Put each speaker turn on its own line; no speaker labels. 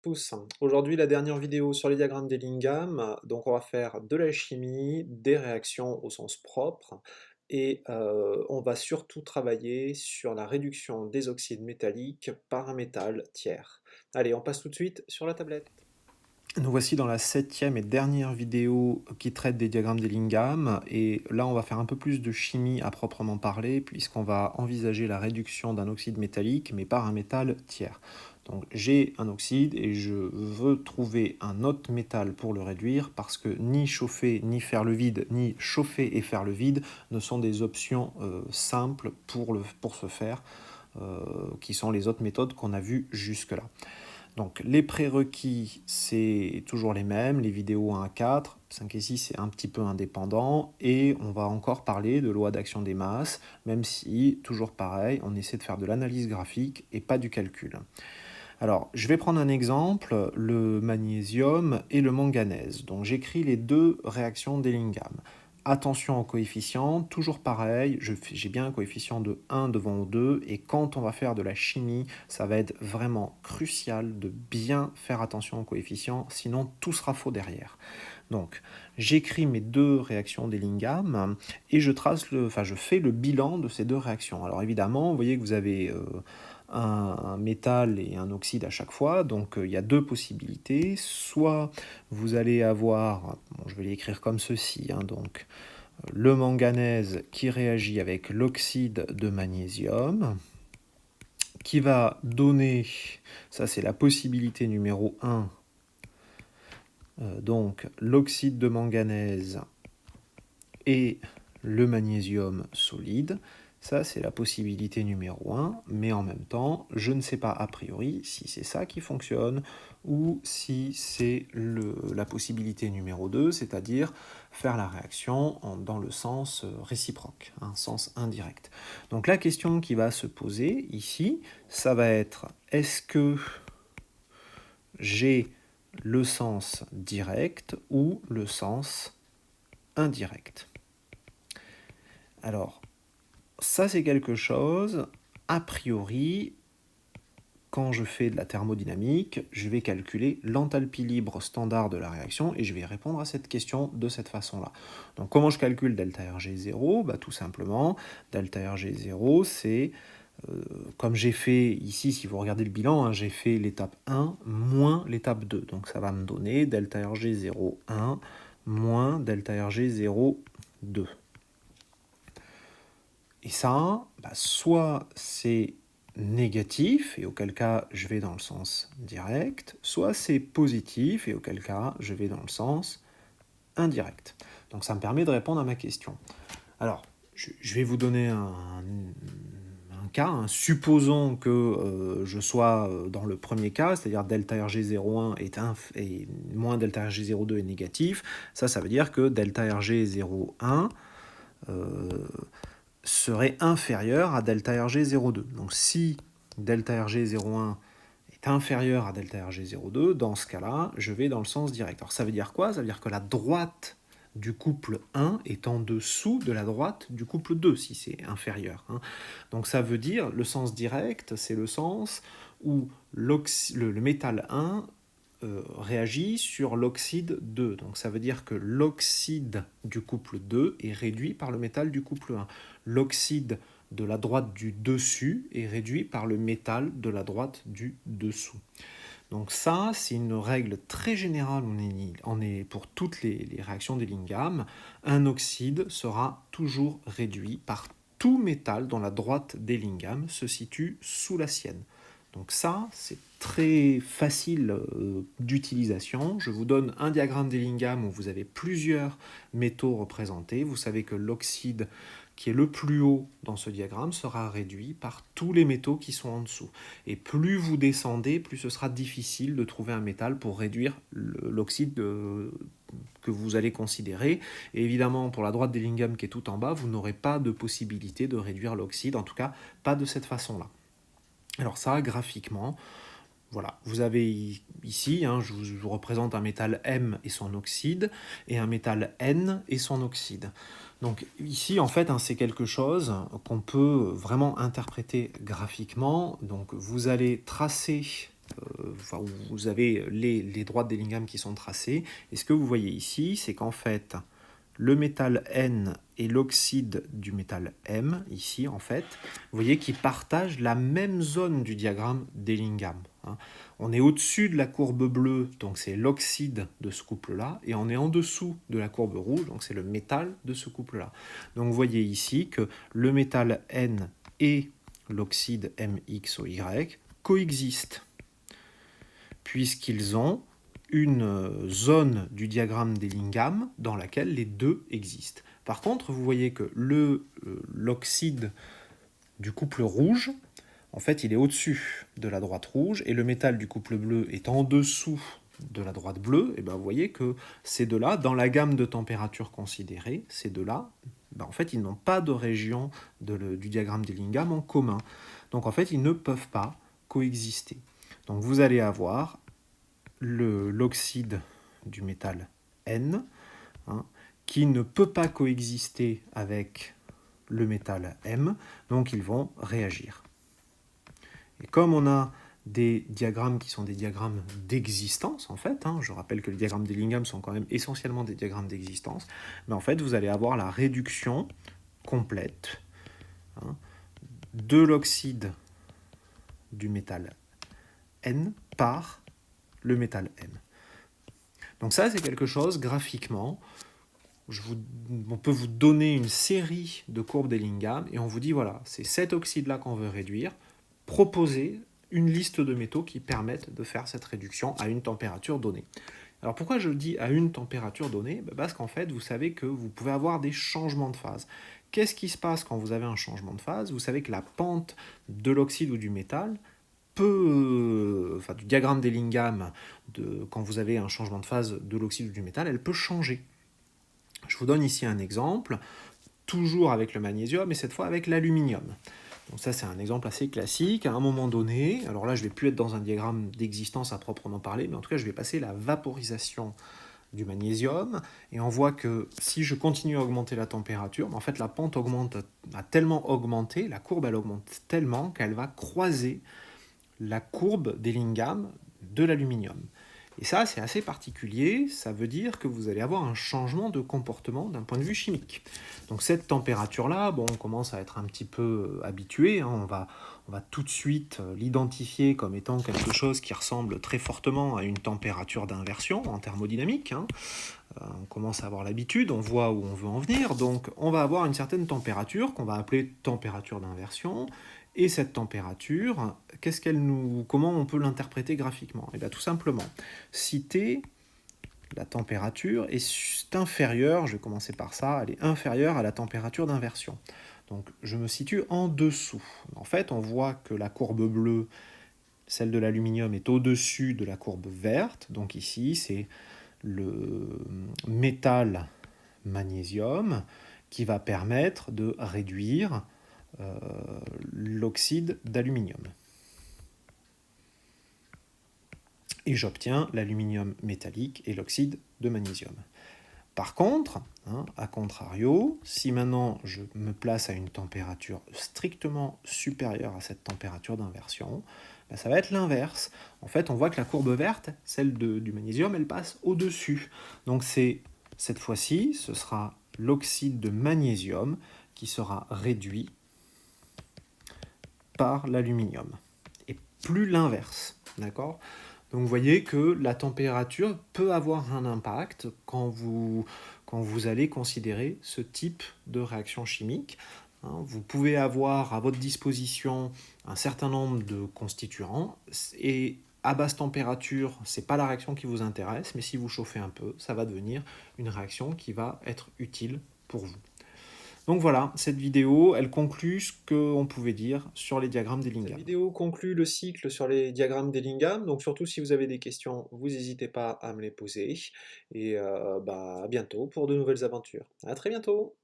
tous. Aujourd'hui, la dernière vidéo sur les diagrammes d'Ellingham. Donc, on va faire de la chimie, des réactions au sens propre, et on va surtout travailler sur la réduction des oxydes métalliques par un métal tiers. Allez, on passe tout de suite sur la tablette. Nous voici dans la septième et dernière vidéo qui traite des diagrammes d'Ellingham, et là on va faire un peu plus de chimie à proprement parler, puisqu'on va envisager la réduction d'un oxyde métallique, mais par un métal tiers. Donc j'ai un oxyde et je veux trouver un autre métal pour le réduire, parce que ni chauffer ni faire le vide, ni chauffer et faire le vide ne sont des options simples pour ce faire, qui sont les autres méthodes qu'on a vues jusque-là. Donc les prérequis, c'est toujours les mêmes, les vidéos 1 à 4, 5 et 6 c'est un petit peu indépendant, et on va encore parler de loi d'action des masses, même si, toujours pareil, on essaie de faire de l'analyse graphique et pas du calcul. Alors, je vais prendre un exemple, le magnésium et le manganèse. Donc j'écris les deux réactions d'Ellingham. Attention aux coefficients, toujours pareil, j'ai bien un coefficient de 1 devant O2, et quand on va faire de la chimie, ça va être vraiment crucial de bien faire attention aux coefficients, sinon tout sera faux derrière. Donc, j'écris mes deux réactions d'Ellingham, et je fais le bilan de ces deux réactions. Alors évidemment, vous voyez que vous avez un métal et un oxyde à chaque fois, donc il y a deux possibilités. Soit vous allez avoir, je vais l'écrire comme ceci, donc le manganèse qui réagit avec l'oxyde de magnésium, qui va donner, ça c'est la possibilité numéro 1, donc l'oxyde de manganèse et le magnésium solide. Ça, c'est la possibilité numéro 1, mais en même temps, je ne sais pas a priori si c'est ça qui fonctionne ou si c'est la possibilité numéro 2, c'est-à-dire faire la réaction dans le sens réciproque, un sens indirect. Donc la question qui va se poser ici, ça va être, est-ce que j'ai le sens direct ou le sens indirect? Alors, ça c'est quelque chose, a priori, quand je fais de la thermodynamique, je vais calculer l'enthalpie libre standard de la réaction et je vais répondre à cette question de cette façon-là. Donc comment je calcule delta Rg0 ? Tout simplement, delta Rg0 c'est, comme j'ai fait ici, si vous regardez le bilan, j'ai fait l'étape 1 moins l'étape 2. Donc ça va me donner delta Rg01 moins delta Rg02. Et ça, soit c'est négatif, et auquel cas je vais dans le sens direct, soit c'est positif, et auquel cas je vais dans le sens indirect. Donc ça me permet de répondre à ma question. Alors, je vais vous donner un cas, supposons que je sois dans le premier cas, c'est-à-dire delta Rg01 est moins delta Rg02 est négatif. Ça veut dire que delta Rg01 serait inférieur à delta Rg02. Donc si delta Rg01 est inférieur à delta Rg02, dans ce cas-là, je vais dans le sens direct. Alors ça veut dire quoi ? Ça veut dire que la droite du couple 1 est en dessous de la droite du couple 2, si c'est inférieur. Donc ça veut dire, le sens direct, c'est le sens où le métal 1 réagit sur l'oxyde 2. Donc ça veut dire que l'oxyde du couple 2 est réduit par le métal du couple 1. L'oxyde de la droite du dessus est réduit par le métal de la droite du dessous. Donc ça, c'est une règle très générale pour toutes les réactions d'Ellingham. Un oxyde sera toujours réduit par tout métal dont la droite d'Ellingham se situe sous la sienne. Donc ça, c'est très facile d'utilisation. Je vous donne un diagramme d'Ellingham où vous avez plusieurs métaux représentés. Vous savez que l'oxyde qui est le plus haut dans ce diagramme sera réduit par tous les métaux qui sont en dessous. Et plus vous descendez, plus ce sera difficile de trouver un métal pour réduire l'oxyde que vous allez considérer. Et évidemment, pour la droite d'Ellingham qui est tout en bas, vous n'aurez pas de possibilité de réduire l'oxyde, en tout cas pas de cette façon-là. Alors ça, graphiquement, voilà, vous avez ici, je vous représente un métal M et son oxyde, et un métal N et son oxyde. Donc ici, en fait, c'est quelque chose qu'on peut vraiment interpréter graphiquement. Donc vous allez tracer enfin, où vous avez les droites d'Ellingham qui sont tracées. Et ce que vous voyez ici, c'est qu'en fait, le métal N et l'oxyde du métal M, ici en fait, vous voyez qu'ils partagent la même zone du diagramme d'Ellingham. On est au-dessus de la courbe bleue, donc c'est l'oxyde de ce couple-là, et on est en dessous de la courbe rouge, donc c'est le métal de ce couple-là. Donc vous voyez ici que le métal N et l'oxyde MXOY coexistent, puisqu'ils ont une zone du diagramme d'Ellingham dans laquelle les deux existent. Par contre, vous voyez que l'oxyde du couple rouge, en fait, il est au-dessus de la droite rouge, et le métal du couple bleu est en dessous de la droite bleue. Et bien, vous voyez que ces deux-là, dans la gamme de température considérée, ces deux-là, ben, en fait, ils n'ont pas de région du diagramme d'Ellingham en commun. Donc, en fait, ils ne peuvent pas coexister. Donc, vous allez avoir l'oxyde du métal N, qui ne peut pas coexister avec le métal M, donc ils vont réagir. Et comme on a des diagrammes qui sont des diagrammes d'existence, en fait, je rappelle que les diagrammes d'Ellingham sont quand même essentiellement des diagrammes d'existence, mais en fait, vous allez avoir la réduction complète de l'oxyde du métal N par le métal M. Donc ça, c'est quelque chose, graphiquement, on peut vous donner une série de courbes d'Ellingham, et on vous dit, voilà, c'est cet oxyde-là qu'on veut réduire, proposez une liste de métaux qui permettent de faire cette réduction à une température donnée. Alors pourquoi je dis à une température donnée? Parce qu'en fait, vous savez que vous pouvez avoir des changements de phase. Qu'est-ce qui se passe quand vous avez un changement de phase? Vous savez que la pente de l'oxyde ou du métal du diagramme d'Ellingham, quand vous avez un changement de phase de l'oxyde ou du métal, elle peut changer. Je vous donne ici un exemple, toujours avec le magnésium, et cette fois avec l'aluminium. Donc ça, c'est un exemple assez classique. À un moment donné, alors là, je ne vais plus être dans un diagramme d'existence à proprement parler, mais en tout cas, je vais passer la vaporisation du magnésium, et on voit que si je continue à augmenter la température, en fait, la pente a tellement augmenté, la courbe, elle augmente tellement qu'elle va croiser la courbe d'Ellingham de l'aluminium. Et ça, c'est assez particulier, ça veut dire que vous allez avoir un changement de comportement d'un point de vue chimique. Donc cette température-là, bon, on commence à être un petit peu habitué, on va tout de suite l'identifier comme étant quelque chose qui ressemble très fortement à une température d'inversion en thermodynamique. On commence à avoir l'habitude, on voit où on veut en venir, donc on va avoir une certaine température qu'on va appeler température d'inversion. Et cette température, comment on peut l'interpréter graphiquement? Et bien tout simplement, si T, la température, est inférieure, je vais commencer par ça, elle est inférieure à la température d'inversion. Donc je me situe en dessous. En fait, on voit que la courbe bleue, celle de l'aluminium, est au-dessus de la courbe verte. Donc ici, c'est le métal magnésium qui va permettre de réduire l'oxyde d'aluminium. Et j'obtiens l'aluminium métallique et l'oxyde de magnésium. Par contre, à contrario, si maintenant je me place à une température strictement supérieure à cette température d'inversion, ça va être l'inverse. En fait, on voit que la courbe verte, celle du magnésium, elle passe au-dessus. Donc cette fois-ci, ce sera l'oxyde de magnésium qui sera réduit par l'aluminium, et plus l'inverse, d'accord? Donc vous voyez que la température peut avoir un impact quand vous allez considérer ce type de réaction chimique. Vous pouvez avoir à votre disposition un certain nombre de constituants, et à basse température, ce n'est pas la réaction qui vous intéresse, mais si vous chauffez un peu, ça va devenir une réaction qui va être utile pour vous. Donc voilà, cette vidéo, elle conclut ce qu'on pouvait dire sur les diagrammes d'Ellingham. Cette vidéo conclut le cycle sur les diagrammes d'Ellingham, donc surtout si vous avez des questions, vous n'hésitez pas à me les poser, et à bientôt pour de nouvelles aventures. À très bientôt!